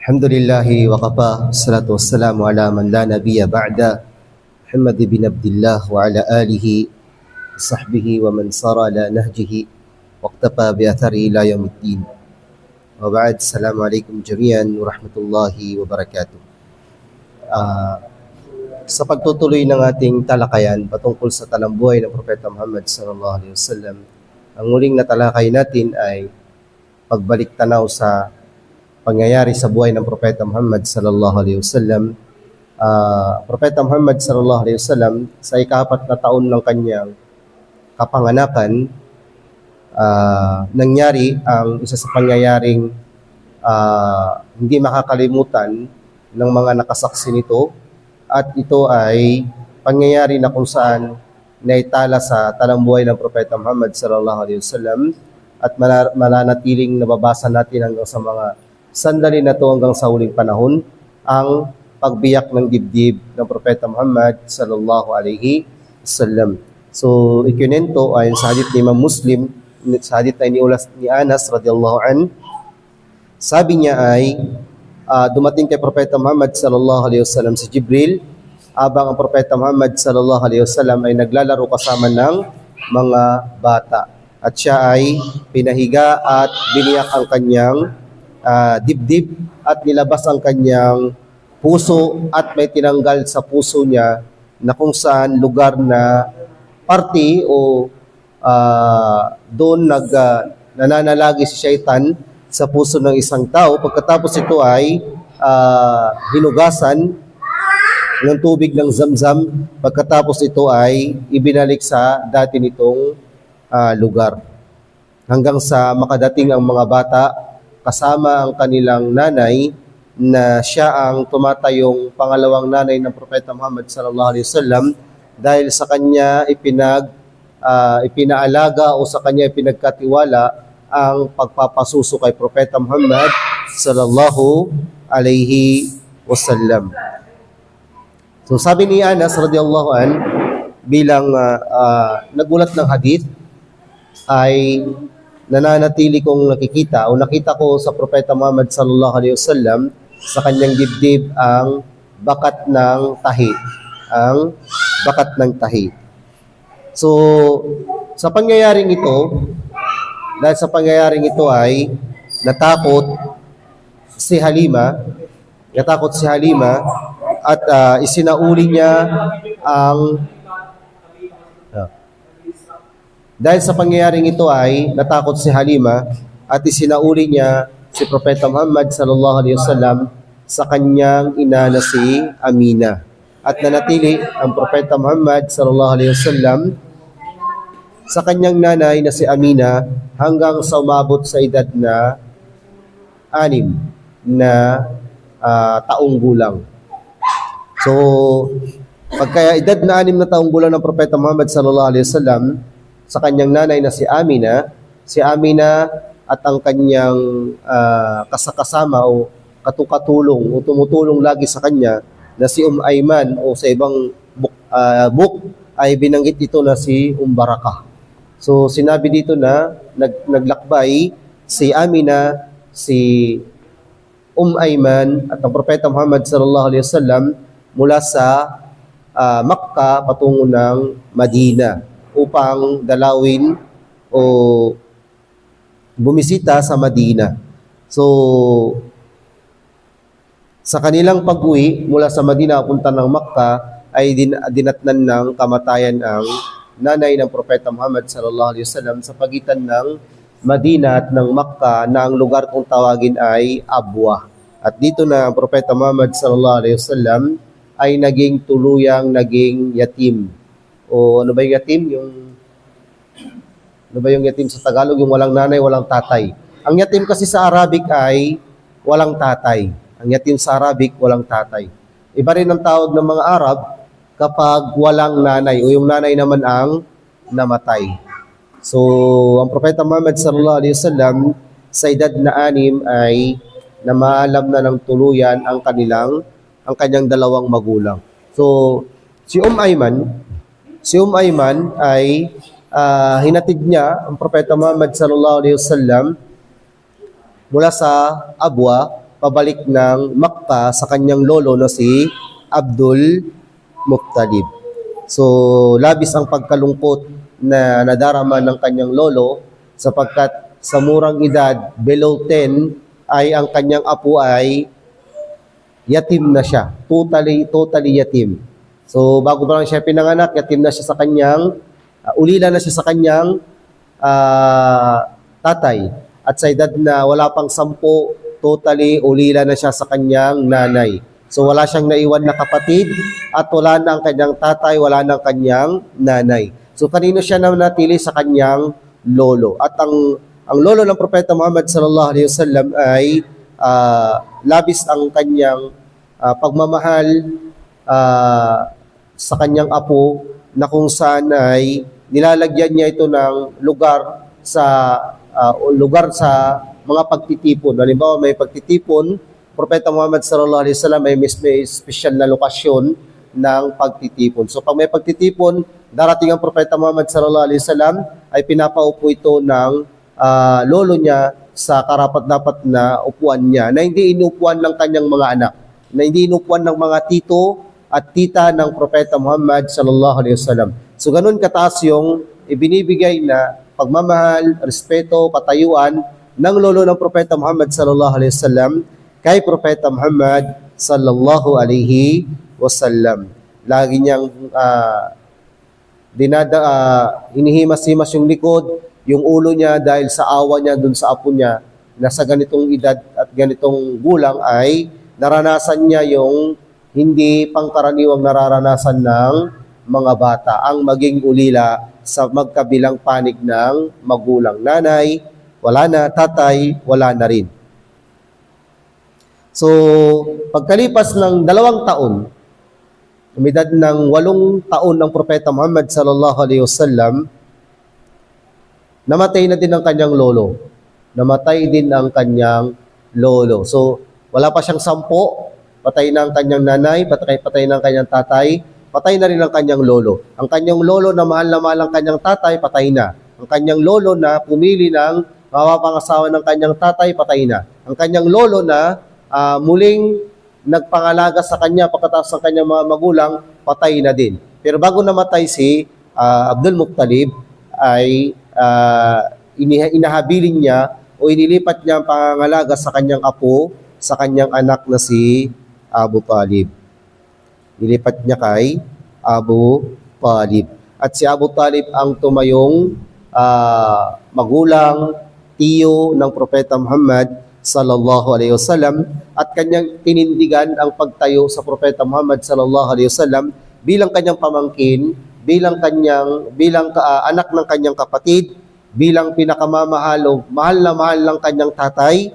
Alhamdulillahi wa kafa, salatu wassalamu ala man la nabiyya ba'da, Muhammad bin Abdullah wa ala alihi, sahbihi wa man sara ala nahjihi, waqtafa bi athari ila yaumiddin. Wa ba'd, assalamu alaikum jami'an wa rahmatullahi wa barakatuh. Sa pagtutuloy ng ating talakayan patungkol sa talambuhay ng Propeta Muhammad sallallahu alaihi wasallam, ang muling natalakay natin ay pagbalik tanaw sa pangyayari sa buhay ng Propeta Muhammad sallallahu alaihi wasallam. Propeta Muhammad sallallahu alaihi wasallam sa ika-4 na taon ng kanyang kapanganakan, nangyari ang isa sa pangyayaring hindi makakalimutan ng mga nakasaksi nito, at ito ay pangyayari na kung saan naitala sa talambuhay ng Propeta Muhammad sallallahu alaihi wasallam at mananatiling nababasa natin hanggang sa mga sandali na to hanggang sa huling panahon, ang pagbiyak ng dibdib ng Propeta Muhammad sallallahu alaihi wasallam. So, ikinento ayon sa hadith ni Imam Muslim, sa hadith na iniulas ni Anas radhiyallahu an, sabi niya ay dumating kay Propeta Muhammad sallallahu alaihi wasallam si Jibril, habang ang Propeta Muhammad sallallahu alaihi wasallam ay naglalaro kasama ng mga bata, at siya ay pinahiga at biniyak ang kanyang dibdib at nilabas ang kanyang puso, at may tinanggal sa puso niya na kung saan lugar na party o doon nananalagi si Shaitan sa puso ng isang tao. Pagkatapos ito ay hinugasan ng tubig ng Zamzam, pagkatapos ito ay ibinalik sa dati nitong lugar, hanggang sa makadating ang mga bata kasama ang kanilang nanay, na siya ang tumatayong pangalawang nanay ng Propeta Muhammad sallallahu alaihi wasallam, dahil sa kanya ipinaalaga o sa kanya ipinagkatiwala ang pagpapasuso kay Propeta Muhammad sallallahu alaihi wasallam. So sabi ni Anas radhiyallahu an, bilang nagulat ng hadith, ay nananatili kong nakikita o nakita ko sa Propeta Muhammad sallallahu alaihi wasallam sa kanyang dibdib ang bakat ng tahi, ang bakat ng tahi. So sa pangyayaring ito, dahil sa pangyayaring ito ay natakot si Halima at isinauli niya ang dahil sa pangyayaring ito ay natakot si Halima at isinauli niya si Propeta Muhammad sallallahu alaihi wasallam sa kanyang ina na si Amina, at nanatili ang Propeta Muhammad sallallahu alaihi wasallam sa kanyang nanay na si Amina hanggang sa umabot sa edad na 6 na taong gulang. So pagka edad na 6 na taong gulang ng Propeta Muhammad sallallahu alaihi wasallam sa kanyang nanay na si Amina at ang kanyang kasakasama o katukatulong o tumutulong lagi sa kanya na si Ayman, o sa ibang book ay binanggit ito na si Barakah. So sinabi dito na naglakbay si Amina, si Ayman at ang Propeta Muhammad sallallahu alaihi wasallam mula sa Makkah patungo ng Madina upang dalawin o bumisita sa Madina. So sa kanilang pag-uwi mula sa Madina punta ng Makkah ay dinatnan ng kamatayan ang nanay ng Propeta Muhammad sallallahu alaihi wasallam sa pagitan ng Madina at ng Makkah, na ang lugar kung tawagin ay Abwa. At dito na ang Propeta Muhammad sallallahu alaihi wasallam ay naging yatim. O ano ba yung yatim? Ano ba yung yatim sa Tagalog? Yung walang nanay, walang tatay. Ang yatim kasi sa Arabic ay walang tatay. Ang yatim sa Arabic, walang tatay. Iba rin ang tawag ng mga Arab kapag walang nanay o yung nanay naman ang namatay. So, ang Propeta Muhammad sallallahu alaihi wasallam sa edad na 6 ay namaalam na ng tuluyan ang kanyang dalawang magulang. So, si Ayman ay hinatid niya ang Propeta Muhammad sallallahu alaihi wasallam mula sa Abwa pabalik ng Makkah sa kanyang lolo na si Abdul Muttalib. So, labis ang pagkalungkot na nadarama ng kanyang lolo sapagkat sa murang edad, below 10, ay ang kanyang apo ay yatim na siya. Totally yatim. So, bago pa lang siya pinanganak, yatim na siya sa kanyang, ulila na siya sa kanyang tatay. At sa edad na wala pang 10, totally ulila na siya sa kanyang nanay. So, wala siyang naiwan na kapatid at wala na ang kanyang tatay, wala na ang kanyang nanay. So, kanino siya nanatili? Sa kanyang lolo. At ang lolo ng Propeta Muhammad sallallahu alaihi wasallam ay labis ang kanyang pagmamahal sa kanyang apo na kung saan ay nilalagyan niya ito ng lugar sa mga pagtitipon. Halimbawa, may pagtitipon, Propeta Muhammad sallallahu alaihi wasallam may special na lokasyon ng pagtitipon. So pag may pagtitipon, darating ang Propeta Muhammad sallallahu alaihi wasallam ay pinapaupo ito ng lolo niya sa karapat-dapat na upuan niya na hindi inupuan ng kanyang mga anak, na hindi inupuan ng mga tito at tita ng Propeta Muhammad sallallahu alaihi wasallam. So ganun kataas yung ibinibigay na pagmamahal, respeto, katayuan ng lolo ng Propeta Muhammad sallallahu alaihi wasallam kay Propeta Muhammad sallallahu alaihi wasallam. Lagi niyang hinihimas-himas yung likod, yung ulo niya dahil sa awa niya dun sa apo niya na sa ganitong edad at ganitong gulang ay naranasan niya yung hindi pangkaraniwang nararanasan ng mga bata, ang maging ulila sa magkabilang panig ng magulang. Nanay, wala na. Tatay, wala na rin. So, pagkalipas ng 2 taon, umidad ng 8 taon ng Propeta Muhammad sallallahu alaihi wasallam, namatay na din ang kanyang lolo. Namatay din ang kanyang lolo. So, wala pa siyang 10, patay na ang kanyang nanay, patay na ang kanyang tatay, patay na rin ang kanyang lolo. Ang kanyang lolo na mahal ang kanyang tatay, patay na. Ang kanyang lolo na pumili ng mapapangasawa ng kanyang tatay, patay na. Ang kanyang lolo na muling nagpangalaga sa kanya pagkatapos ng kanyang mga magulang, patay na din. Pero bago namatay si Abdul Muttalib, ay inahabilin niya o inilipat niya ang pangangalaga sa kanyang apo, sa kanyang anak na si Abu Talib. Nilipat niya kay Abu Talib. At si Abu Talib ang tumayong magulang, tiyo ng Propeta Muhammad sallallahu alaihi wasallam at kanyang tinindigan ang pagtayo sa Propeta Muhammad sallallahu alaihi wasallam bilang kanyang pamangkin, bilang anak ng kanyang kapatid, bilang pinakamamahal o mahal na mahal ng kanyang tatay,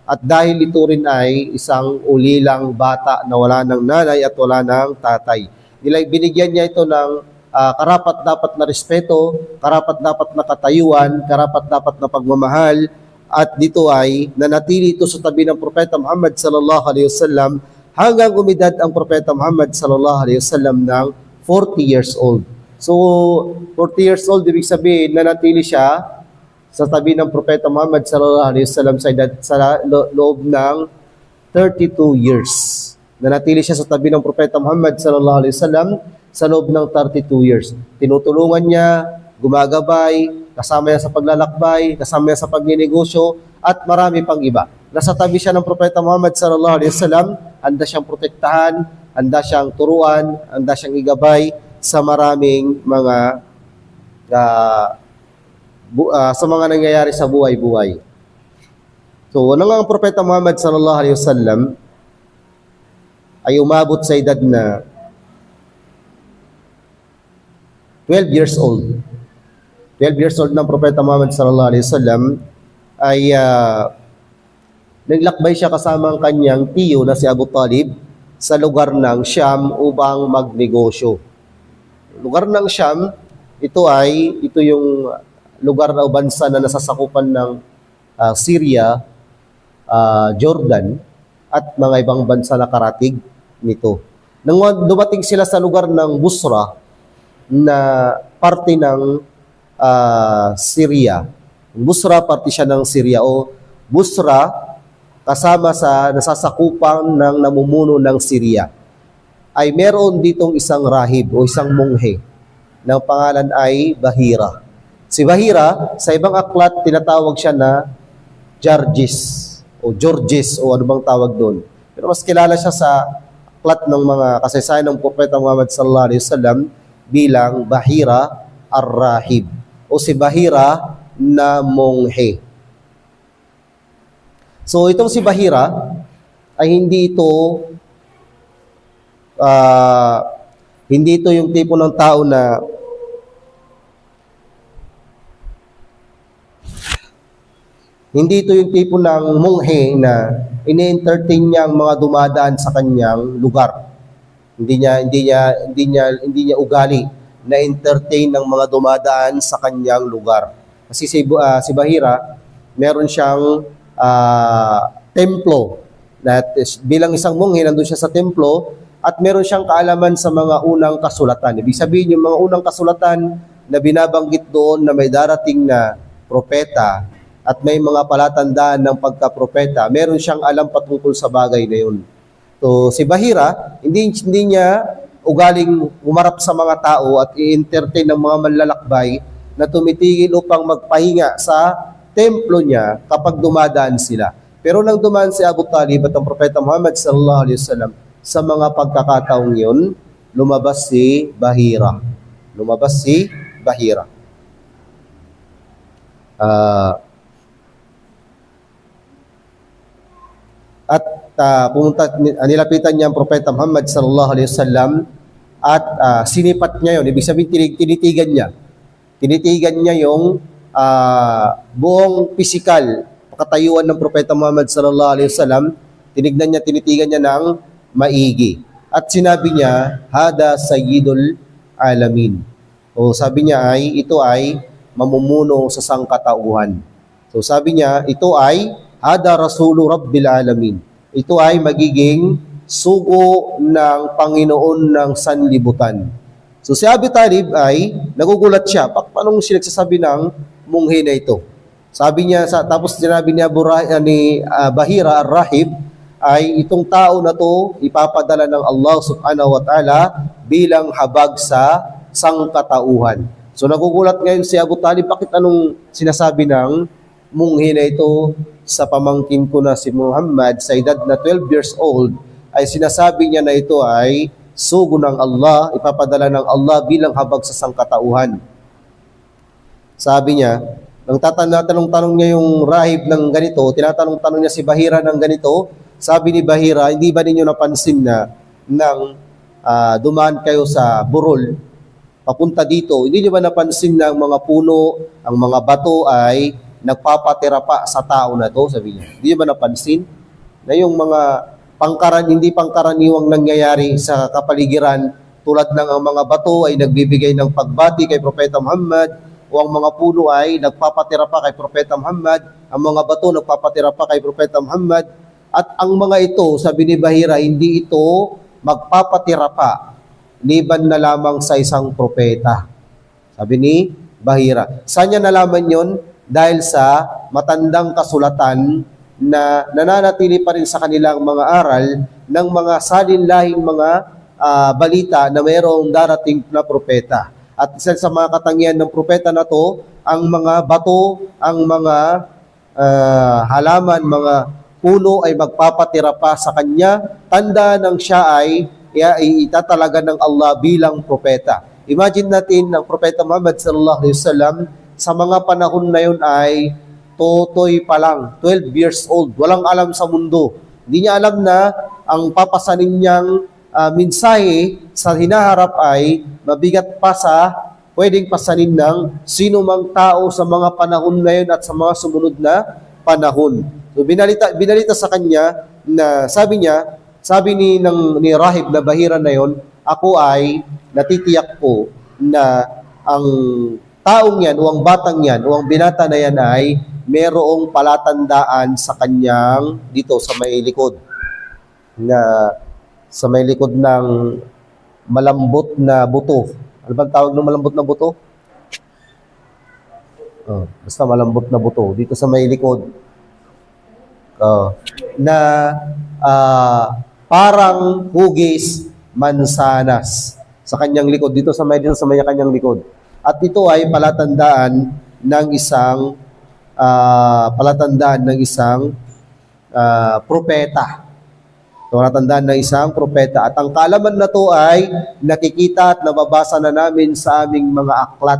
at dahil ito rin ay isang ulilang bata na wala ng nanay at wala ng tatay. Binigyan niya ito ng karapat-dapat na respeto, karapat-dapat na katayuan, karapat-dapat na pagmamahal, at dito ay nanatili ito sa tabi ng Propeta Muhammad sallallahu alaihi wasallam hanggang umidad ang Propeta Muhammad sallallahu alaihi wasallam ng 40 years old. So, 40 years old, ibig sabihin, nanatili siya sa tabi ng Propeta Muhammad sallallahu alaihi wasallam sa loob ng 32 years. Nanatili siya sa tabi ng Propeta Muhammad sallallahu alaihi wasallam sa loob ng 32 years. Tinutulungan niya, gumagabay, kasama niya sa paglalakbay, kasama niya sa pagninegosyo, at marami pang iba. Nasa tabi siya ng Propeta Muhammad sallallahu alaihi wasallam, handa siyang protektahan, handa siyang turuan, handa siyang igabay sa maraming mga sa mga nangyayari sa buhay-buhay. So, nang ang Propeta Muhammad sallallahu alaihi wasallam ay umabot sa edad na 12 years old. 12 years old ng Propeta Muhammad sallallahu alaihi wasallam ay naglakbay siya kasama ang kanyang tiyo na si Abu Talib sa lugar ng Sham upang magnegosyo. Lugar ng Sham, ito yung lugar na bansa na nasasakupan ng Syria, Jordan, at mga ibang bansa na karatig nito. Nang dumating sila sa lugar ng Busra, na parte ng Syria. Busra, parte siya ng Syria, o Busra, kasama sa nasasakupan ng namumuno ng Syria, ay meron ditong isang rahib o isang munghe ng pangalan ay Bahira. Si Bahira, sa ibang aklat, tinatawag siya na Georges o ano bang tawag doon. Pero mas kilala siya sa aklat ng mga kasaysayan ng Propeta Muhammad sallallahu alaihi wasallam bilang Bahira ar-Rahib o si Bahira na monghe. So itong si Bahira ay hindi ito yung tipo ng tao na hindi ito yung tipo ng monghe na ini-entertain niya ang mga dumadaan sa kanyang lugar. Hindi niya ugali na entertain ng mga dumadaan sa kanyang lugar. Kasi si Bahira, meron siyang templo. Na bilang isang monghe, nandun siya sa templo at meron siyang kaalaman sa mga unang kasulatan. Ibig sabihin, yung mga unang kasulatan na binabanggit doon na may darating na propeta at may mga palatandaan ng pagka-propeta, meron siyang alam patungkol sa bagay na yun. So, si Bahira, hindi niya ugaling umarap sa mga tao at i-entertain ng mga manlalakbay na tumitigil upang magpahinga sa templo niya kapag dumadaan sila. Pero nang dumaan si Abu Talib at ang Propeta Muhammad sallallahu alaihi wasallam, sa mga pagkakataong yun, lumabas si Bahira. Nilapitan niya ang Propeta Muhammad sallallahu alaihi wasallam at sinipat niya yun. Ibig sabihin, tinitigan niya yung buong physical pakatayuan ng Propeta Muhammad sallallahu alaihi wasallam. Tinitigan niya ng maigi. At sinabi niya, hada sayyidul alamin. O sabi niya ito ay mamumuno sa sangkatauhan. So sabi niya, ito ay hada rasulu rabbil alamin. Ito ay magiging sugo ng Panginoon ng sanlibutan. So si Abu Talib ay nagugulat siya. Paano siya nagsasabi ng munghe na ito? Sabi niya, tapos sinabi niya ni Bahira ar-Rahib, ay itong tao na to ipapadala ng Allah subhanahu wa ta'ala bilang habag sa sangkatauhan. So nagugulat ngayon si Abu Talib, bakit anong sinasabi ng munghe na ito sa pamangkin ko na si Muhammad sa edad na 12 years old, ay sinasabi niya na ito ay sugo ng Allah, ipapadala ng Allah bilang habag sa sangkatauhan. Sabi niya, nang tatanong-tanong niya yung rahib ng ganito, tinatanong-tanong niya si Bahira ng ganito, sabi ni Bahira, hindi ba ninyo napansin na nang dumaan kayo sa burol, papunta dito, hindi niyo ba napansin na ang mga puno, ang mga bato ay nagpapatira pa sa tao na to? Sabi niya, hindi niyo ba napansin na yung mga hindi pangkaraniwang nangyayari sa kapaligiran tulad ng ang mga bato ay nagbibigay ng pagbati kay Propeta Muhammad o ang mga puno ay nagpapatira pa kay Propeta Muhammad, ang mga bato nagpapatira pa kay Propeta Muhammad, at ang mga ito, sabi ni Bahira, hindi ito magpapatira pa liban na lamang sa isang propeta. Sabi ni Bahira. Saan niya nalaman yon? Dahil sa matandang kasulatan na nananatili pa rin sa kanilang mga aral ng mga salinlahing mga balita na mayroong darating na propeta. At isa sa mga katangian ng propeta na to, ang mga bato, ang mga halaman, mga puno ay magpapatira pa sa kanya, tanda ng siya ay itatalaga ng Allah bilang propeta. Imagine natin ang Propeta Muhammad sallallahu alaihi wasallam sa mga panahon na yun ay totoy pa lang, 12 years old, walang alam sa mundo. Hindi niya alam na ang papasanin niyang mensahe sa hinaharap ay mabigat pa sa pwedeng pasanin ng sino mang tao sa mga panahon na yun at sa mga sumunod na panahon. So binalita sa kanya na sabi ni Rahib na Bahira na yon, ako ay natitiyak po na ang taong yan o ang batang yan o ang binata na yan ay merong palatandaan sa kanyang dito sa may likod ng malambot na buto. Ano bang tawag ng malambot na buto? Basta malambot na buto dito sa may likod. Oh, na parang hugis mansanas sa kanyang likod, dito sa may kanyang likod. At ito ay palatandaan ng isang propeta. So, palatandaan ng isang propeta. At ang kaalaman na to ay nakikita at nababasa na namin sa aming mga aklat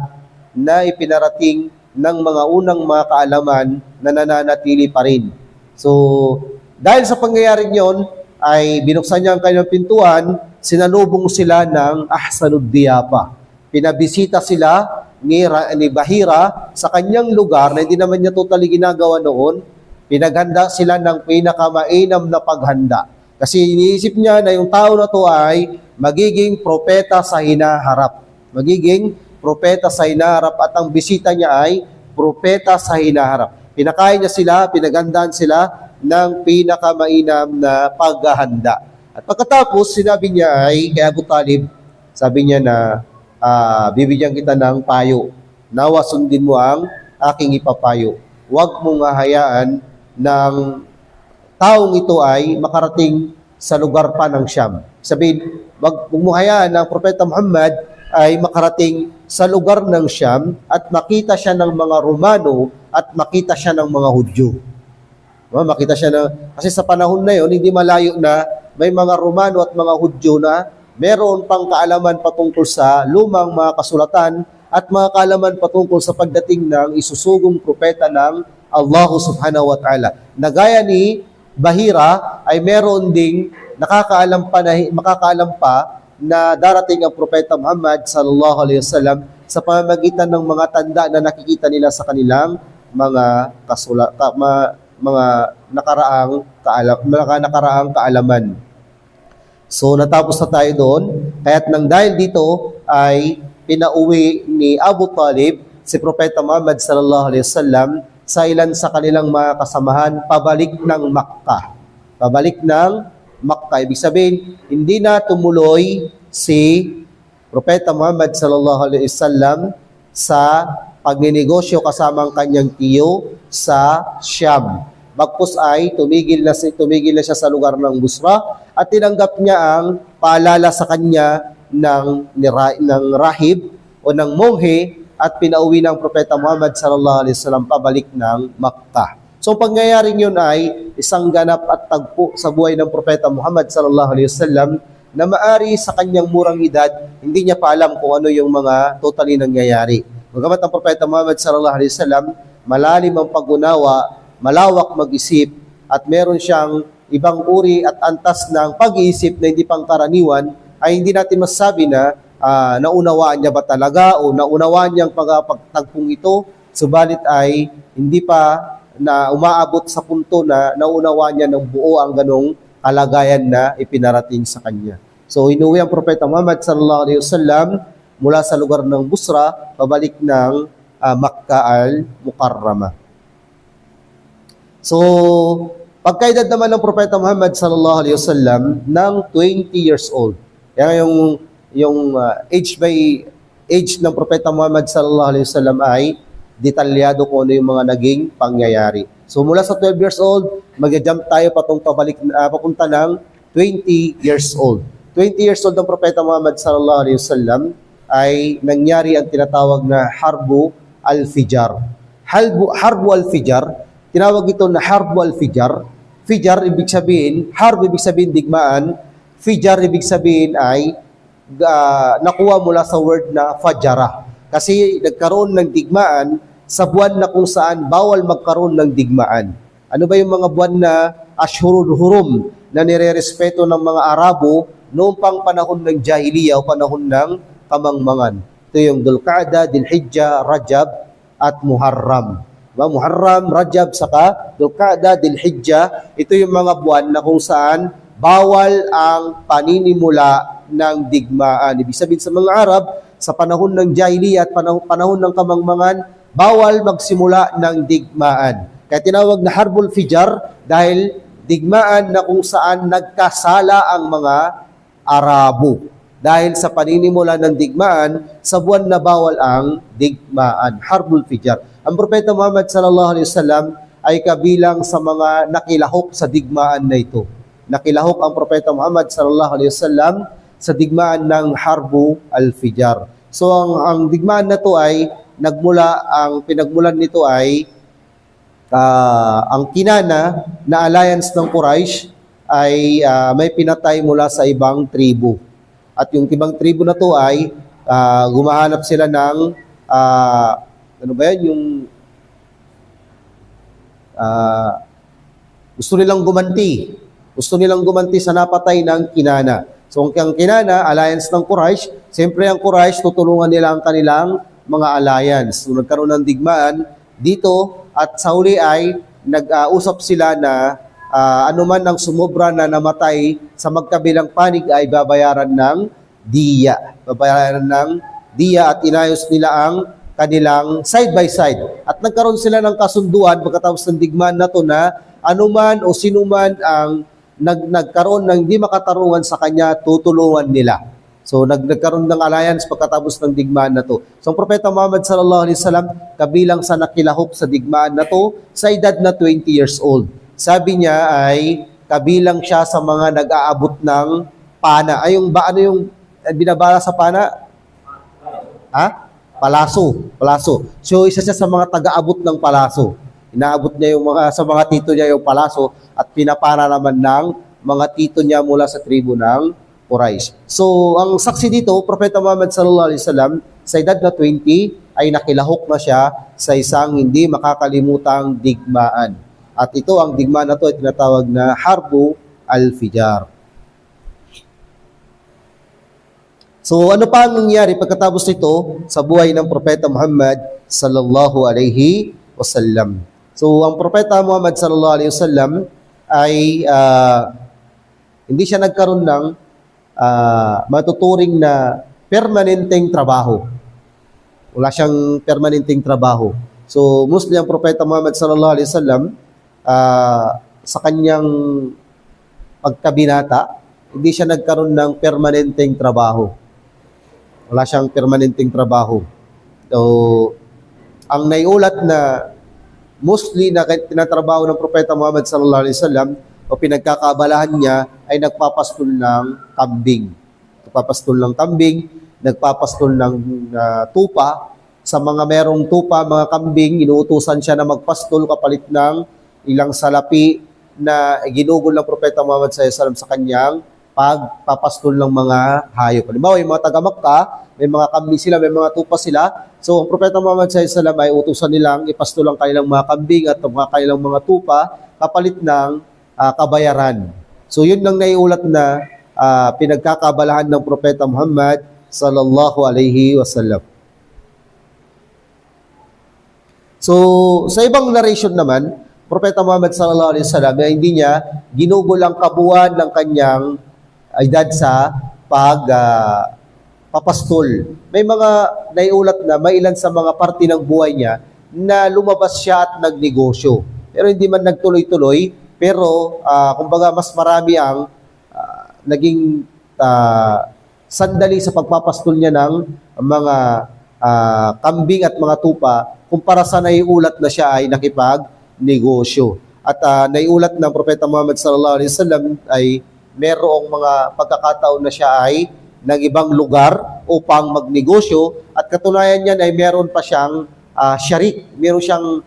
na ipinarating ng mga unang mga kaalaman na nananatili pa rin. So, dahil sa pangyayaring yon, ay binuksan niya ang kanyang pintuan, sinalubong sila ng ahsanud diyapa. Pinabisita sila ni Bahira sa kanyang lugar na hindi naman niya totally ginagawa noon. Pinaghanda sila ng pinakamainam na paghanda. Kasi iniisip niya na yung tao na to ay magiging propeta sa hinaharap. Magiging propeta sa hinaharap at ang bisita niya ay propeta sa hinaharap. Pinakain niya sila, pinaghandaan sila ng pinakamainam na paghahanda. At pagkatapos, sinabi niya ay kay Abu Talib, sabi niya na bibigyan kita ng payo. Nawa sundin mo ang aking ipapayo. Huwag mong hahayaan ng taong ito ay makarating sa lugar pa ng Syam. Sabihin, huwag mong hayaan ng Propeta Muhammad ay makarating sa lugar ng Syam at makita siya ng mga Romano at makita siya ng mga Hudyo. Makita siya na, kasi sa panahon na yon, hindi malayo na may mga Romano at mga Hudyo na meron pang kaalaman patungkol sa lumang mga kasulatan at mga kaalaman patungkol sa pagdating ng isusugong propeta ng Allah subhanahu wa ta'ala. Nagaya ni Bahira ay meron ding makakaalam pa na darating ang propeta Muhammad sallallahu alaihi wasallam sa pamamagitan ng mga tanda na nakikita nila sa kanilang mga nakaraang kaalaman. So natapos na tayo doon, kaya't nang dahil dito ay pinauwi ni Abu Talib si Propeta Muhammad sallallahu alaihi wasallam sa ilan sa kanilang mga kasamahan pabalik ng Makkah. Pabalik ng Makkah. Ibig sabihin, hindi na tumuloy si Propeta Muhammad sallallahu alaihi wasallam sa pagninegosyo kasama ang kanyang tiyo sa Syam. Bagkus ay tumigil na siya sa lugar ng Busra at tinanggap niya ang paalala sa kanya ng rahib o ng monghe at pinauwi ng Propeta Muhammad sallallahu alaihi wasallam pabalik ng Makkah. So pangyayaring yun ay isang ganap at tagpo sa buhay ng Propeta Muhammad sallallahu alaihi wasallam na maari sa kanyang murang edad, hindi niya pa alam kung ano yung mga totally nangyayari. Bagamat ang Propeta Muhammad sallallahu alaihi wasallam malalim ang pag-unawa, malawak mag-isip, at meron siyang ibang uri at antas ng pag-iisip na hindi pangkaraniwan, ay hindi natin masasabi na naunawaan niya ba talaga o naunawaan niya ang pagtagpong ito, subalit ay hindi pa na umaabot sa punto na naunawaan niya ng buo ang ganong kalagayan na ipinarating sa kanya. So inuwi ang Propeta Muhammad sallallahu alaihi wasallam mula sa lugar ng Busra pabalik ng Makkah al-Mukarramah. So pagkaedad naman ng Propeta Muhammad sallallahu alaihi wasallam ng 20 years old. Yan yung age ng Propeta Muhammad sallallahu alaihi wasallam ay detalyado kung ano yung mga naging pangyayari. So mula sa 12 years old, mag-jump tayo papunta ng 20 years old. 20 years old ng Propeta Muhammad sallallahu alaihi wasallam ay nangyari ang tinatawag na Harbu al-Fijar. Harbu al-Fijar, tinawag ito na Harbu al-Fijar. Fijar ibig sabihin, Harb ibig sabihin digmaan, Fijar ibig sabihin ay nakuha mula sa word na fajara. Kasi nagkaroon ng digmaan sa buwan na kung saan bawal magkaroon ng digmaan. Ano ba yung mga buwan na Ashhurul Hurum na nirerespeto ng mga Arabo noong pang panahon ng Jahiliya o panahon ng kamangmangan? Ito yung Dhul-Qa'dah, Dhul-Hijjah, Rajab at Muharram. Muharram, Rajab, saka Dhul-Qa'dah, Dhul-Hijjah. Ito yung mga buwan na kung saan bawal ang paninimula ng digmaan. Ibig sabihin sa mga Arab, sa panahon ng Jahiliya at panahon ng kamangmangan, bawal magsimula ng digmaan. Kaya tinawag na Harbul Fijar dahil digmaan na kung saan nagkasala ang mga Arabo. Dahil sa paninimula ng digmaan, sa buwan na bawal ang digmaan. Harbul Fijar. Ang Propeta Muhammad sallallahu alaihi wasallam ay kabilang sa mga nakilahok sa digmaan na ito. Nakilahok ang Propeta Muhammad sallallahu alaihi wasallam sa digmaan ng Harbu al-Fijar. So ang digmaan na to ay ang pinagmulan nito ay ang Kinana na alliance ng Quraysh ay may pinatay mula sa ibang tribu. At yung ibang tribu na to ay gumahanap sila ng ano ba yan, yung gusto nilang gumanti sa napatay ng Kinana. So ang Kinana, alliance ng Quraysh, siyempre ang Quraysh tutulungan nila ang kanilang mga alliance. So nagkaroon ng digmaan dito at sa huli ay nag-usap sila na anuman ang sumobra na namatay sa magkabilang panig ay babayaran ng diya. Babayaran ng diya at inayos nila ang kanilang side by side. At nagkaroon sila ng kasunduan pagkatapos ng digmaan na to na anuman o sinuman ang nagkaroon ng hindi makatarungan sa kanya, tutulungan nila. So nagkaroon ng alliance pagkatapos ng digmaan na to. So ang Propeta Muhammad sallallahu alaihi wasallam kabilang sa nakilahok sa digmaan na to sa edad na 20 years old. Sabi niya ay kabilang siya sa mga nag-aabot ng pana. Ay yung ano yung binabala sa pana? Palaso. So isa siya sa mga taga-abot ng palaso. Inaabot niya yung sa mga tito niya yung palaso at pinapana naman ng mga tito niya mula sa tribu ng Quraysh. So, ang saksi dito, Propeta Muhammad sallallahu alaihi wasallam, sa edad na 20, ay nakilahok na siya sa isang hindi makakalimutang digmaan. At ito, ang digmaan na ito ay tinatawag na Harbu al-Fijar. So, ano pa ang nangyari pagkatapos nito sa buhay ng Propeta Muhammad sallallahu alaihi wasallam? So, ang Propeta Muhammad sallallahu alaihi wasallam ay hindi siya nagkaroon ng matuturing na permanenteng trabaho. Wala siyang permanenteng trabaho. So, mostly ang Propeta Muhammad sallallahu alaihi wasallam sa kanyang pagkabinata, hindi siya nagkaroon ng permanenteng trabaho. Wala siyang permanenteng trabaho. So, ang naiulat na mostly na tinatrabaho ng Propeta Muhammad sallallahu alaihi wasallam o pinagkakaabalahan niya ay nagpapastol ng kambing. Nagpapastol ng tupa. Sa mga merong tupa, mga kambing, inuutusan siya na magpastol kapalit ng ilang salapi na ginugol ng Propeta Muhammad sallallahu alaihi wasallam sa kanyang pagpapastol ng mga hayop. Halimbawa, yung mga taga-Makkah, may mga kambing sila, may mga tupa sila. So, ang Propeta Muhammad sallallahu alaihi wasallam ay utusan nilang ipastol ang kanilang mga kambing at ang kanilang mga tupa kapalit ng kabayaran. So yun ang naiulat na pinagkakabalahan ng Propeta Muhammad sallallahu alaihi wasallam. So sa ibang narration naman, Propeta Muhammad sallallahu alaihi wasallam ay hindi niya ginugol ang kabuuan ng kanyang edad sa papastol. May mga naiulat na may ilan sa mga parte ng buhay niya na lumabas siya at nagnegosyo. Pero hindi man nagtuloy-tuloy. Pero, kumbaga, mas marami ang naging sandali sa pagpapastol niya ng mga kambing at mga tupa kumpara sa naiulat na siya ay nakipagnegosyo. At naiulat ng Propeta Muhammad sallallahu alaihi wasallam ay merong mga pagkakataon na siya ay ng ibang lugar upang magnegosyo at katunayan niyan ay meron pa siyang syarik, meron siyang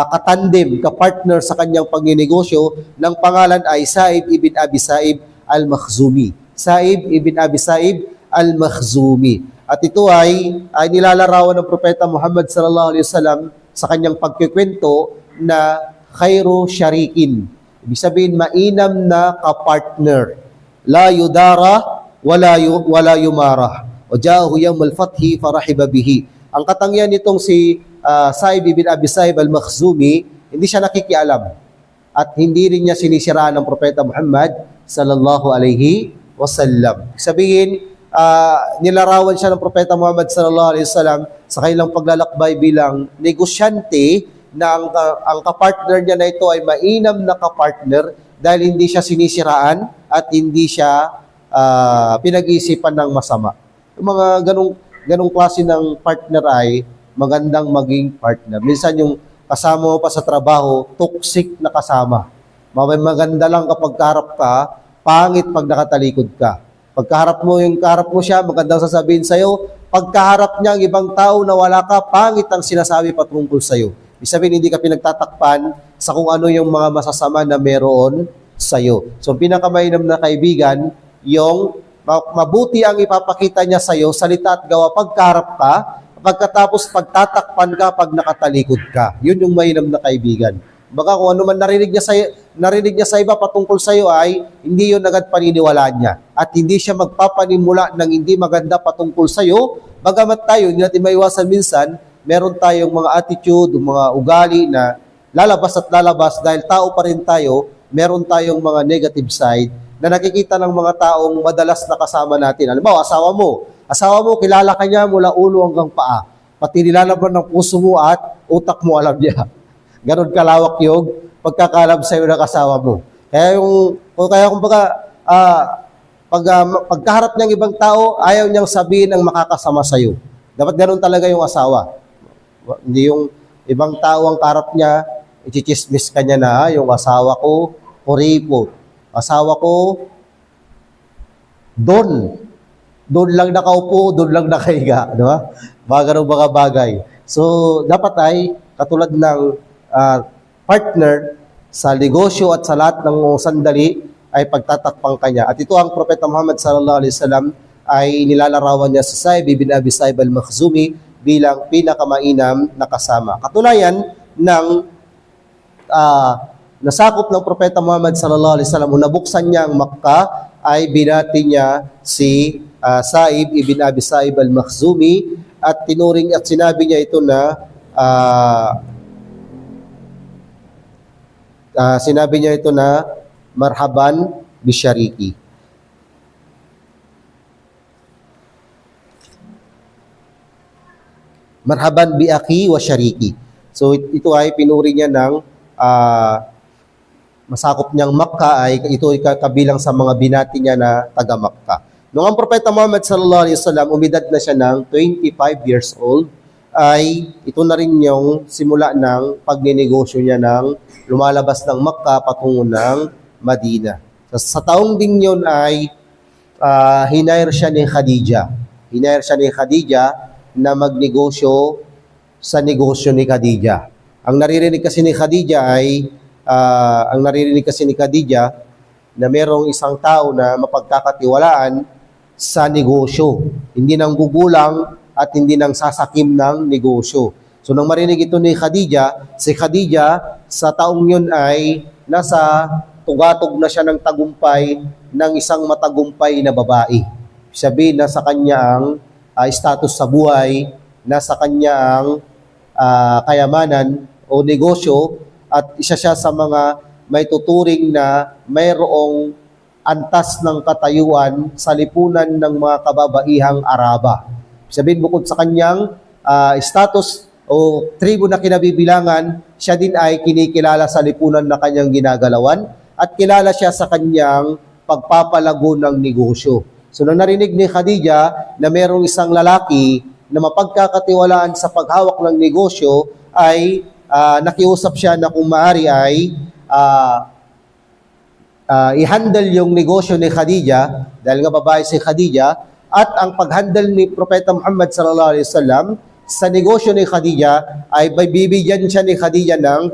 katandem, kapartner sa kanyang pagninegosyo ng pangalan ay Sa'ib ibn Abi Sa'ib al-Makhzumi. Sa'ib ibn Abi Sa'ib al-Makhzumi. At ito ay nilalarawan ng Propeta Muhammad sallallahu alaihi wasallam sa kanyang pagkikwento na khairu syarikin. Ibig sabihin, mainam na kapartner. La yudara wala yumarah. O ja'ahu yawmal fathi farahiba bihi. Ang katangian nitong si Sa'ib ibn Abi Sa'ib al-Makhzumi, hindi siya nakikialam at hindi rin niya sinisiraan ng Propeta Muhammad sallallahu alaihi wasallam. Sabihin, nilarawan siya ng Propeta Muhammad sallallahu alaihi wasallam sa kanilang paglalakbay bilang negosyante na ang kapartner niya na ito ay mainam na kapartner dahil hindi siya sinisiraan at hindi siya pinag-iisipan ng masama. Yung mga ganong klase ng partner ay magandang maging partner. Minsan yung kasama mo pa sa trabaho, toxic na kasama. Maganda lang kapag kaharap ka, pangit pag nakatalikod ka. Pagkaharap mo yung kaharap mo siya, magandang sasabihin sa'yo. Pagkaharap niya ang ibang tao na wala ka, pangit ang sinasabi patungkol sa'yo. Ibig sabihin, hindi ka pinagtatakpan sa kung ano yung mga masasama na meron sa'yo. So, pinakamainam na kaibigan, yung mabuti ang ipapakita niya sa'yo, salita at gawa pagkaharap ka, pagkatapos pagtatakpan ka pag nakatalikod ka. Yun yung mainam na kaibigan. Baka kung ano man narinig niya sa iba patungkol sa iyo ay hindi yun agad paniniwalaan niya. At hindi siya magpapanimula ng hindi maganda patungkol sa iyo. Bagamat tayo, hindi natin maiwasan minsan, meron tayong mga attitude, mga ugali na lalabas at lalabas dahil tao pa rin tayo, meron tayong mga negative side na nakikita ng mga taong madalas na kasama natin. Alam mo, asawa mo, kilala ka niya mula ulo hanggang paa. Pati nilalaban ng puso mo at utak mo, alam niya. Ganon kalawak yung pagkakalab sa iyo ng asawa mo. Kaya pagkaharap niyang ibang tao, ayaw niyang sabihin ang makakasama sa iyo. Dapat ganon talaga yung asawa. Hindi yung ibang tao ang kaharap niya, ichichismis ka niya na, yung asawa ko, kuripot. Asawa ko, doon lang nakaupo, doon lang nakahiga. Di ba? Mga ganong mga bagay. So, dapat ay katulad ng partner sa negosyo at sa lahat ng sandali ay pagtatakpang kanya. At ito ang Propeta Muhammad sallallahu alaihi wasallam ay nilalarawan niya sa Sa'ib ibn Abi Sa'ib al-Makhzumi bilang pinakamainam na kasama. Katunayan ng nasakop ng Propeta Muhammad sallallahu alaihi wasallam, nabuksan niya ang Makkah, ay binati niya si Sa'ib ibn Abi Sa'ib al-Makhzumi at tinuring at sinabi niya ito na marhaban bisyariki. Marhaban bi aki wa syariki. So ito ay pinuri niya ng masakop niyang Makkah, ay ito ay kabilang sa mga binati niya na taga Makkah. Noong ang Propeta Muhammad sallallahu alaihi wasallam umidad na siya ng 25 years old, ay ito na rin yung simula ng pagninegosyo niya ng lumalabas ng Makkah patungo ng Madina. Sa taong din yun ay hinire siya ni Khadija. Hinire siya ni Khadija na magnegosyo sa negosyo ni Khadija. Ang naririnig kasi ni Khadija na merong isang tao na mapagkakatiwalaan sa negosyo. Hindi nang gugulang at hindi nang sasakim ng negosyo. So nang marinig ito ni Khadija, si Khadija sa taong yun ay nasa tugatog na siya ng tagumpay ng isang matagumpay na babae. Sabihin na sa kanya ang status sa buhay, nasa kanya ang kayamanan o negosyo, at isa siya sa mga may tuturing na mayroong antas ng katayuan sa lipunan ng mga kababaihang Araba. Sabihin bukod sa kanyang status o tribo na kinabibilangan, siya din ay kinikilala sa lipunan na kanyang ginagalawan at kilala siya sa kanyang pagpapalago ng negosyo. So nang narinig ni Khadija na merong isang lalaki na mapagkakatiwalaan sa paghawak ng negosyo, ay nakiusap siya na kung maaari ay i-handle yung negosyo ni Khadija, dahil nga babae si Khadija, at ang pag-handle ni Propeta Muhammad sallallahu alaihi wasallam sa negosyo ni Khadija ay bibigyan siya ni Khadija ng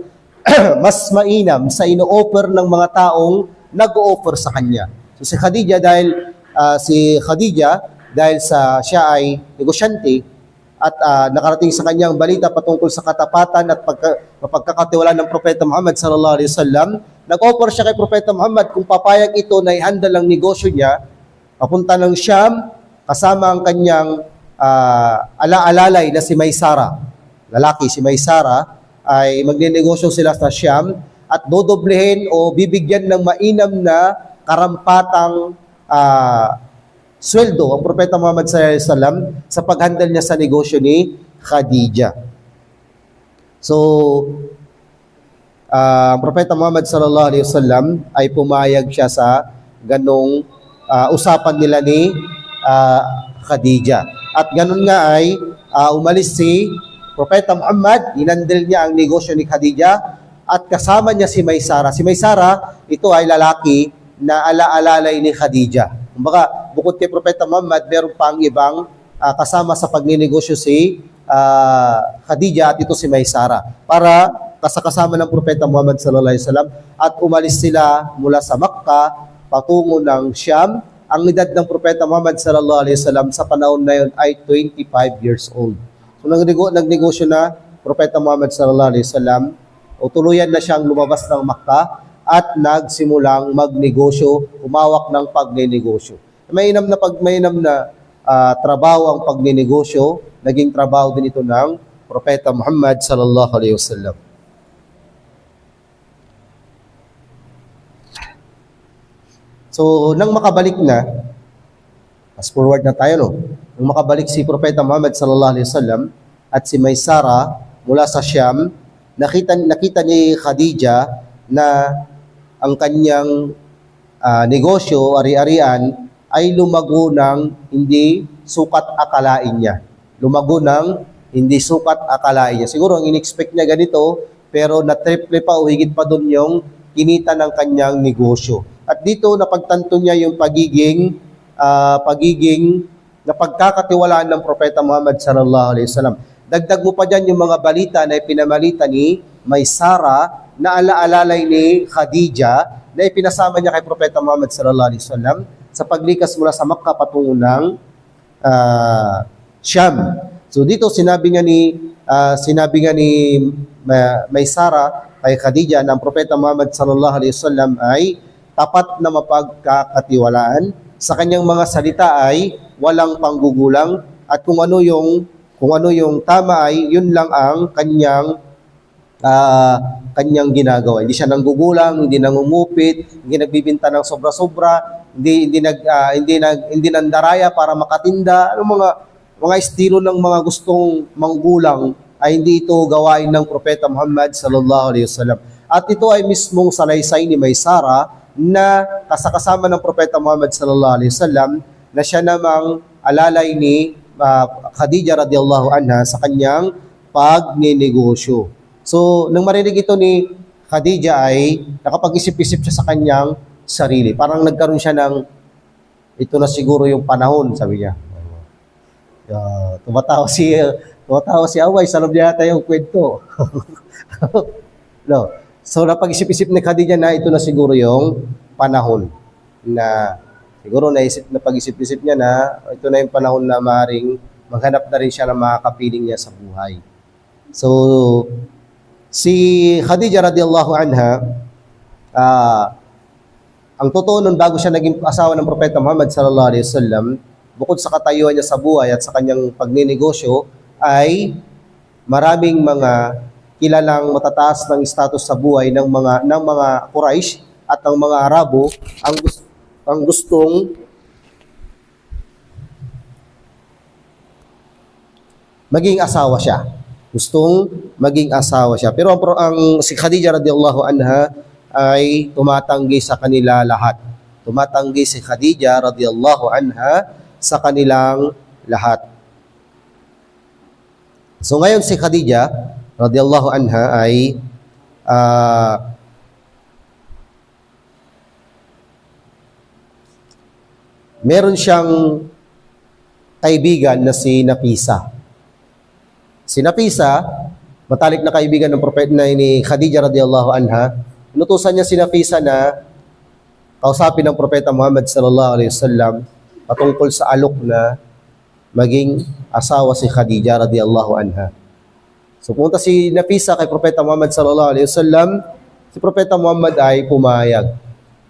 mas mainam sa ino-offer ng mga taong nag-o-offer sa kanya. So si Khadija dahil siya ay negosyante at nakarating sa kanyang balita patungkol sa katapatan at pagkakatiwalaan ng Propeta Muhammad sallallahu alaihi wasallam, nag-offer siya kay Propeta Muhammad kung papayag ito na i-handle ang negosyo niya, papunta ng Siyam kasama ang kanyang alalay na si Maysara. Lalaki si Maysara, ay magnenegosyo sila sa Siyam at dodoblehin o bibigyan ng mainam na karampatang sweldo ang Propeta Muhammad sallallahu alaihi wasallam sa paghandle niya sa negosyo ni Khadija. So, ang Propeta Muhammad sallallahu alaihi wasallam ay pumayag siya sa ganong usapan nila ni Khadija. At ganon nga ay umalis si Propeta Muhammad, inandil niya ang negosyo ni Khadija at kasama niya si Maysara. Si Maysara, ito ay lalaki na alaalalay ni Khadija. Kumbaga, bukod kay Propeta Muhammad, meron pang ibang kasama sa pagninegosyo si Khadija at ito si Maysara. Para kasama ng Propeta Muhammad sallallahu alaihi wasallam at umalis sila mula sa Makkah patungo ng Syam. Ang edad ng Propeta Muhammad sallallahu alaihi wasallam sa panahon na yun ay 25 years old. So nagnegosyo na Propeta Muhammad sallallahu alaihi wasallam o tuluyan na siyang lumabas ng Makkah at nagsimulang magnegosyo, umawak ng pagnenegosyo. Mainam na trabaho ang pagnenegosyo, naging trabaho din ito ng Propeta Muhammad sallallahu alaihi wasallam. So, nang makabalik na, fast forward na tayo, no? Nang makabalik si Propeta Muhammad sallallahu alaihi wasallam at si Maysara mula sa Syam, nakita ni Khadija na ang kanyang negosyo, ari-arian, ay lumago ng hindi sukat akalain niya. Lumago ng hindi sukat akalain niya. Siguro ang in-expect niya ganito, pero na-triple pa o higit pa doon yung kinita ng kanyang negosyo. At dito napagtanto niya yung pagiging napagkakatiwalaan ng Propeta Muhammad sallallahu alaihi wasallam. Dagdag mo pa diyan yung mga balita na ipinamalita ni Maysara na alaalalay ni Khadija na ipinasama niya kay Propeta Muhammad sallallahu alaihi wasallam sa paglikas mula sa Makkah patungo ng Syam. So dito sinabi nga ni Maysara kay Khadija na ang Propeta Muhammad sallallahu alaihi wasallam ay tapat na mapagkakatiwalaan. Sa kanyang mga salita ay walang panggugulang at kung ano yung tama ay yun lang ang kanyang ginagawa. Hindi siya nanggugulang, hindi nangungupit, hindi nagbibinta ng sobra-sobra, hindi nandaraya para makatinda. Mga estilo ng mga gustong manggulang ay hindi ito gawain ng Propeta Muhammad sallallahu alaihi wasallam. At ito ay mismong salaysay ni Maysara na kasama ng Propeta Muhammad sallallahu alaihi wasallam na siya namang alalay ni Khadija radhiyallahu anha sa kanyang pagninegosyo. So, nang marinig ito ni Khadija ay nakapag-isip-isip siya sa kanyang sarili. Parang nagkaroon siya ng ito na siguro yung panahon, sabi niya. Tumatawa si Away, salab niya yata yung kwento. No. So, napag-isip-isip ni Khadija na ito na siguro yung panahon na siguro napag-isip-isip niya na ito na yung panahon na maaaring maghanap na rin siya ng mga kapiling niya sa buhay. So, si Khadija radhiyallahu anha, ang totoo nun bago siya naging asawa ng Propeta Muhammad sallallahu alaihi wasallam, bukod sa katayuan niya sa buhay at sa kanyang pagninegosyo, ay maraming mga kilalang matataas ng status sa buhay ng mga Quraysh at ng mga Arabo ang gustong maging asawa siya. Gustong maging asawa siya. Pero si Khadija radhiyallahu anha ay tumatanggi sa kanila lahat. Tumatanggi si Khadija radhiyallahu anha sa kanilang lahat. So ngayon si Khadija radhiyallahu anha ay meron siyang kaibigan na si Nafisa. Si Nafisa, matalik na kaibigan ng propeta na ni Khadija radhiyallahu anha, inutusan niya si Nafisa na kausapin ng Propeta Muhammad sallallahu alaihi wasallam patungkol sa alok na maging asawa si Khadija radhiyallahu anha. So pumunta si Nafisa kay Propeta Muhammad sallallahu alaihi wasallam. Si Propeta Muhammad ay pumayag.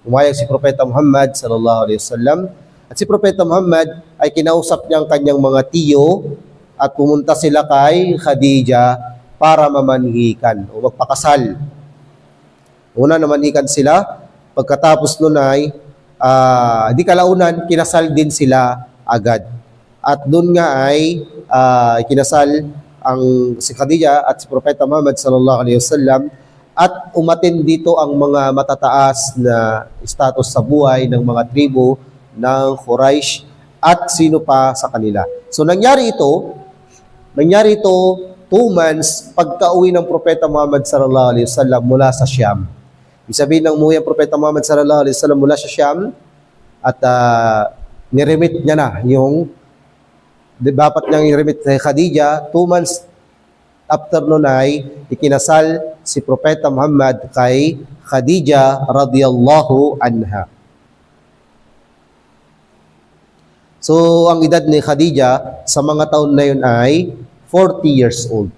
Pumayag si Propeta Muhammad sallallahu alaihi wasallam. At si Propeta Muhammad ay kinausap niya ang kanyang mga tiyo at pumunta sila kay Khadija para mamanhikan o magpakasal. Una namanhikan sila. Pagkatapos nun ay di kalaunan, kinasal din sila agad. At doon nga ay kinasal si Khadija at si Propeta Muhammad sallallahu alaihi wasallam at umatin dito ang mga matataas na status sa buhay ng mga tribo ng Quraysh at sino pa sa kanila. So nangyari ito 2 2 months pagka-uwi ng Propeta Muhammad sallallahu alaihi wasallam mula sa Syam. Ibig sabihin ng umuwi ang Propeta Muhammad sallallahu alaihi wasallam mula sa Syam at niremit niya na yung dapat niyang i-remit kay Khadija. 2 months after nun ay ikinasal si Propeta Muhammad kay Khadija radhiyallahu anha. So, ang edad ni Khadija sa mga taon na yun ay 40 years old.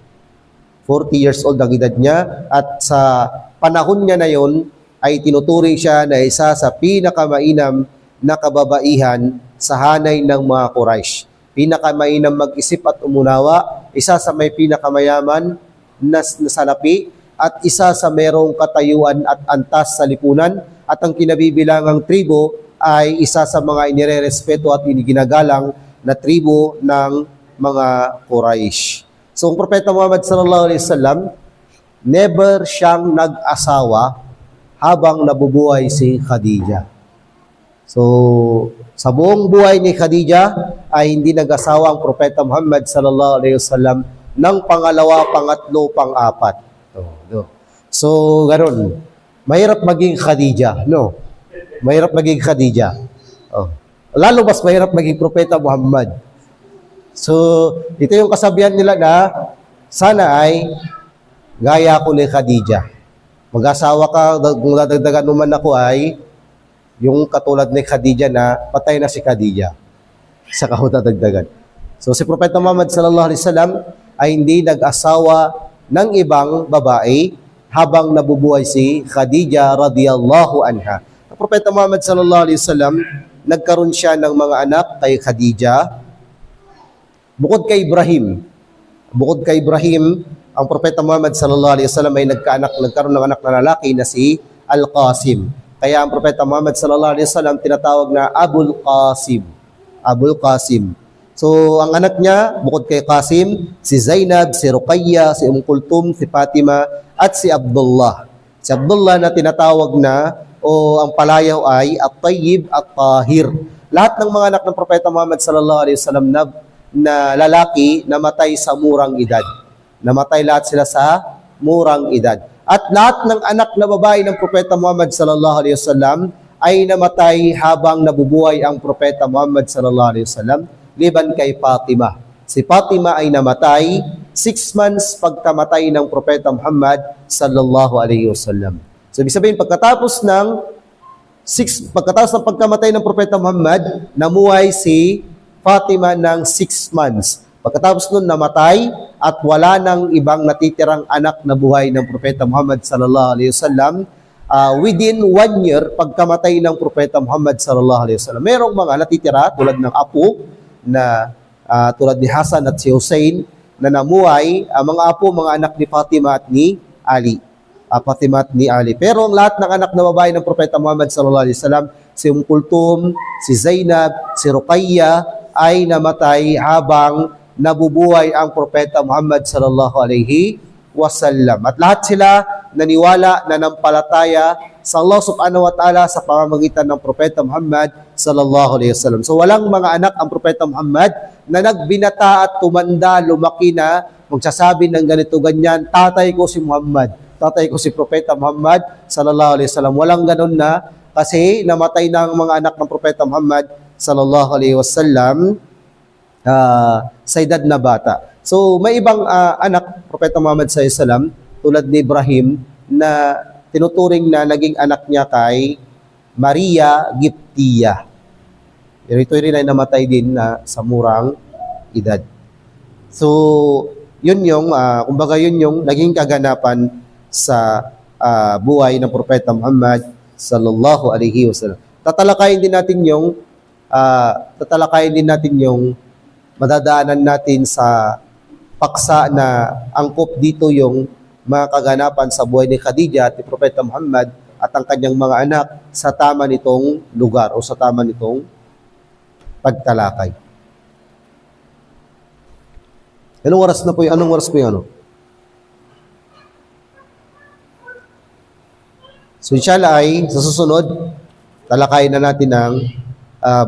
40 years old ang edad niya at sa panahon niya na yun ay tinuturing siya na isa sa pinakamainam na kababaihan sa hanay ng mga Quraysh. Pinakamainam mag-isip at umunawa, isa sa may pinakamayaman na salapi at isa sa merong katayuan at antas sa lipunan at ang kinabibilangang tribo ay isa sa mga inirerespeto at iniginagalang na tribo ng mga Quraysh. So, ang Propeta Muhammad sallallahu alaihi wasallam, never siyang nag-asawa habang nabubuhay si Khadija. So, sa buong buhay ni Khadija ay hindi nag-asawa ang Propeta Muhammad sallallahu alaihi wasallam ng pangalawa, pangatlo, pang-apat. So, ganoon. Mahirap maging Khadija, no? Mahirap maging Khadija. Lalo mas mahirap maging Propeta Muhammad. So, ito yung kasabihan nila na sana ay gaya ko ni Khadija. Mag-asawa ka, kung dadagdagan naman ako ay yung katulad ni Khadija na patay na si Khadija. Sa kahutadagdagan. So, si Propeta Muhammad sallallahu alaihi wasallam ay hindi nag-asawa ng ibang babae habang nabubuhay si Khadija radhiyallahu anha. Ang Propeta Muhammad sallallahu alaihi wasallam, nagkaroon siya ng mga anak kay Khadija. Bukod kay Ibrahim, ang Propeta Muhammad sallallahu alaihi wasallam ay nagkaroon ng anak na lalaki na si Al-Qasim. Kaya ang Propeta Muhammad sallallahu alaihi wasallam tinatawag na Abul Qasim. So, ang anak niya, bukod kay Qasim, si Zainab, si Ruqayya, si Kulthum, si Fatima, at si Abdullah. Si Abdullah na tinatawag na, o ang palayaw ay At-Tayyib At-Tahir. Lahat ng mga anak ng Propeta Muhammad sallallahu alaihi wasallam na lalaki namatay sa murang edad. Namatay lahat sila sa murang edad. At lahat ng anak na babae ng Propeta Muhammad sallallahu alaihi wasallam ay namatay habang nabubuhay ang Propeta Muhammad sallallahu alaihi wasallam, liban kay Fatima. Si Fatima ay namatay 6 months pagkamatay ng Propeta Muhammad sallallahu alaihi wasallam. So, ibig sabihin, pagkatapos ng pagkamatay ng Propeta Muhammad, namuhay si Fatima ng 6 months. Pagkatapos nun, namatay at wala nang ibang natitirang anak na buhay ng Propeta Muhammad sallallahu alaihi wasallam. Within 1 year, pagkamatay ng Propeta Muhammad sallallahu alaihi wasallam, merong mga natitira tulad ng apo na tulad ni Hasan at si Hussein na namuhay, mga apo, mga anak ni Fatima at ni Ali. Pero ang lahat ng anak na babae ng Propeta Muhammad sallallahu alaihi wasallam, si Kulthum, si Zainab, si Ruqayya ay namatay habang nabubuhay ang Propeta Muhammad sallallahu alaihi wasallam. At lahat sila naniwala, nanampalataya sa Allah subhanahu wa ta'ala sa pamamagitan ng Propeta Muhammad sallallahu alaihi wasallam. So, walang mga anak ang Propeta Muhammad na nagbinata at tumanda, lumaki na magsasabi ng ganito ganyan, tatay ko si Muhammad, tatay ko si Propeta Muhammad sallallahu alaihi wasallam. Walang ganun na kasi namatay na ang mga anak ng Propeta Muhammad sallallahu alaihi wasallam sa edad na bata. So, may ibang anak, Propeta Muhammad sallallahu alaihi wasallam, tulad ni Ibrahim, na tinuturing na naging anak niya kay Maria Giptiya. Pero ito rin ay namatay din na sa murang edad. So, yun yung, kumbaga yun yung naging kaganapan sa buhay ng Propeta Muhammad sallallahu alaihi wasallam. Tatalakayin din natin yung madadaanan natin sa paksa na angkop dito yung mga kaganapan sa buhay ni Khadija at ni Propeta Muhammad at ang kanyang mga anak sa tama nitong lugar o sa tama nitong pagtalakay. Anong oras po yung So, inshallah ay sa susunod, talakayin na natin ang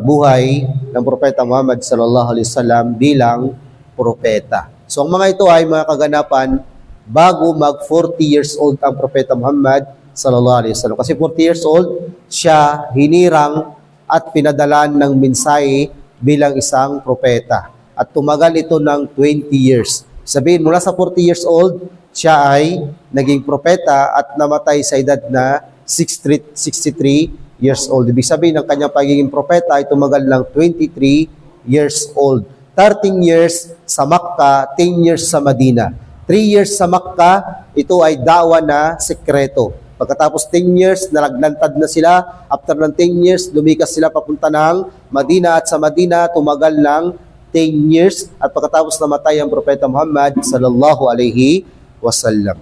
buhay ng Propeta Muhammad sallallahu alaihi wasallam bilang propeta. So ang mga ito ay mga kaganapan bago mag 40 years old ang Propeta Muhammad sallallahu alaihi wasallam. Kasi 40 years old siya hinirang at pinadalan ng mensahe bilang isang propeta. At tumagal ito ng 20 years. Sabihin, mula sa 40 years old, siya ay naging propeta at namatay sa edad na 63 years old. Ibig sabihin, ang kanyang pagiging propeta ay tumagal ng 23 years old. 13 years sa Makkah, 10 years sa Madina. 3 years sa Makkah, ito ay dawa na sekreto. Pagkatapos 10 years, nalaglantad na sila. After ng 10 years, lumikas sila papunta ng Madina at sa Madina, tumagal ng 10 years at pagkatapos namatay ang Propeta Muhammad sallallahu alaihi wasallam.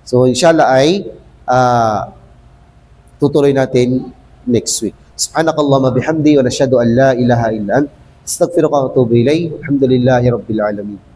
So inshallah ay tutuloy natin next week. Subhanakallahumma bihamdi wa nashhadu an la ilaha illa ant astaghfiruka wa atubu ilayk. Alhamdulillahi rabbil alamin.